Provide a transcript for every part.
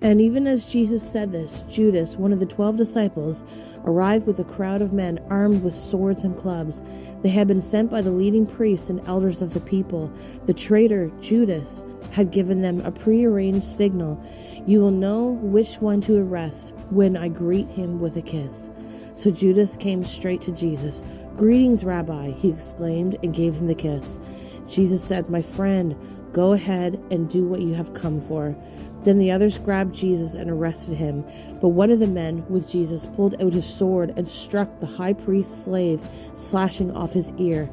And even as Jesus said this, Judas, one of the 12 disciples, arrived with a crowd of men armed with swords and clubs. They had been sent by the leading priests and elders of the people. The traitor, Judas, had given them a prearranged signal. You will know which one to arrest when I greet him with a kiss. So Judas came straight to Jesus. Greetings, Rabbi, he exclaimed, and gave him the kiss. Jesus said, My friend, go ahead and do what you have come for. Then the others grabbed Jesus and arrested him. But one of the men with Jesus pulled out his sword and struck the high priest's slave, slashing off his ear.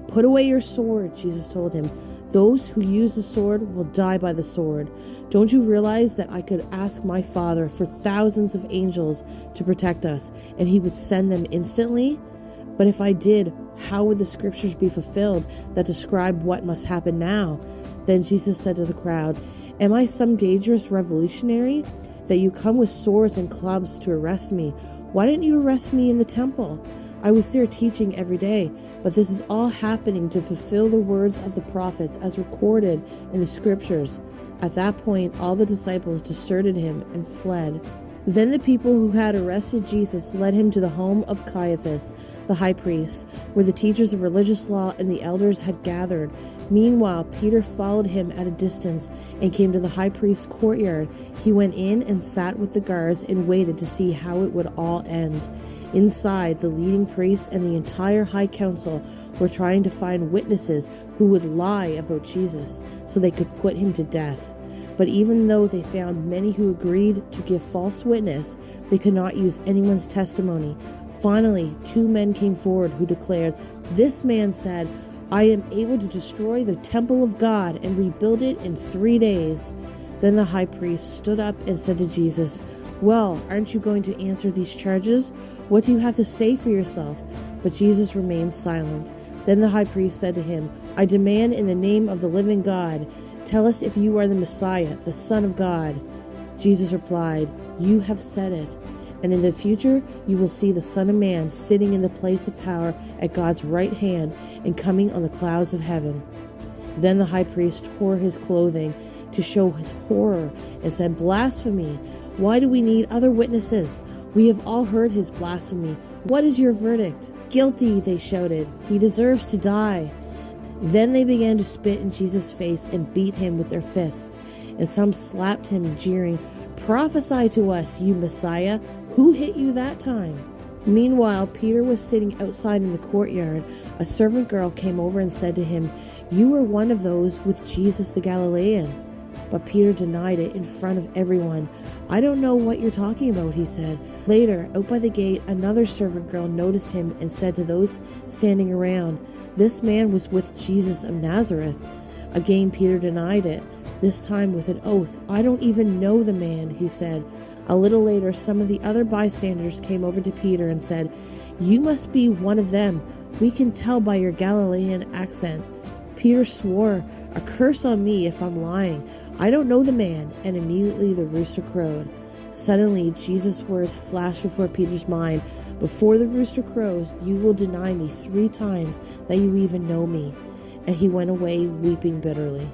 Put away your sword, Jesus told him. Those who use the sword will die by the sword. Don't you realize that I could ask my Father for thousands of angels to protect us, and he would send them instantly? But if I did, how would the scriptures be fulfilled that describe what must happen now? Then Jesus said to the crowd, Am I some dangerous revolutionary that you come with swords and clubs to arrest me? Why didn't you arrest me in the temple? I was there teaching every day, but this is all happening to fulfill the words of the prophets as recorded in the scriptures. At that point, all the disciples deserted him and fled. Then the people who had arrested Jesus led him to the home of Caiaphas, the high priest, where the teachers of religious law and the elders had gathered. Meanwhile, Peter followed him at a distance and came to the high priest's courtyard. He went in and sat with the guards and waited to see how it would all end. Inside, the leading priests and the entire high council were trying to find witnesses who would lie about Jesus so they could put him to death. But even though they found many who agreed to give false witness, they could not use anyone's testimony. Finally, 2 men came forward who declared, This man said, I am able to destroy the temple of God and rebuild it in 3 days. Then the high priest stood up and said to Jesus, Well, aren't you going to answer these charges? What do you have to say for yourself? But Jesus remained silent. Then the high priest said to him, I demand in the name of the living God, tell us if you are the Messiah, the Son of God. Jesus replied, You have said it. And in the future you will see the Son of Man sitting in the place of power at God's right hand and coming on the clouds of heaven. Then the high priest tore his clothing to show his horror and said, Blasphemy! Why do we need other witnesses? We have all heard his blasphemy. What is your verdict? Guilty, they shouted. He deserves to die. Then they began to spit in Jesus' face and beat him with their fists. And some slapped him, jeering, Prophesy to us, you Messiah. Who hit you that time? Meanwhile, Peter was sitting outside in the courtyard. A servant girl came over and said to him, You are one of those with Jesus the Galilean. But Peter denied it in front of everyone. I don't know what you're talking about, he said. Later, out by the gate, another servant girl noticed him and said to those standing around, This man was with Jesus of Nazareth. Again, Peter denied it, this time with an oath. I don't even know the man, he said. A little later, some of the other bystanders came over to Peter and said, You must be one of them. We can tell by your Galilean accent. Peter swore, A curse on me if I'm lying. I don't know the man. And immediately the rooster crowed. Suddenly, Jesus' words flashed before Peter's mind. Before the rooster crows, you will deny me 3 times that you even know me. And he went away weeping bitterly.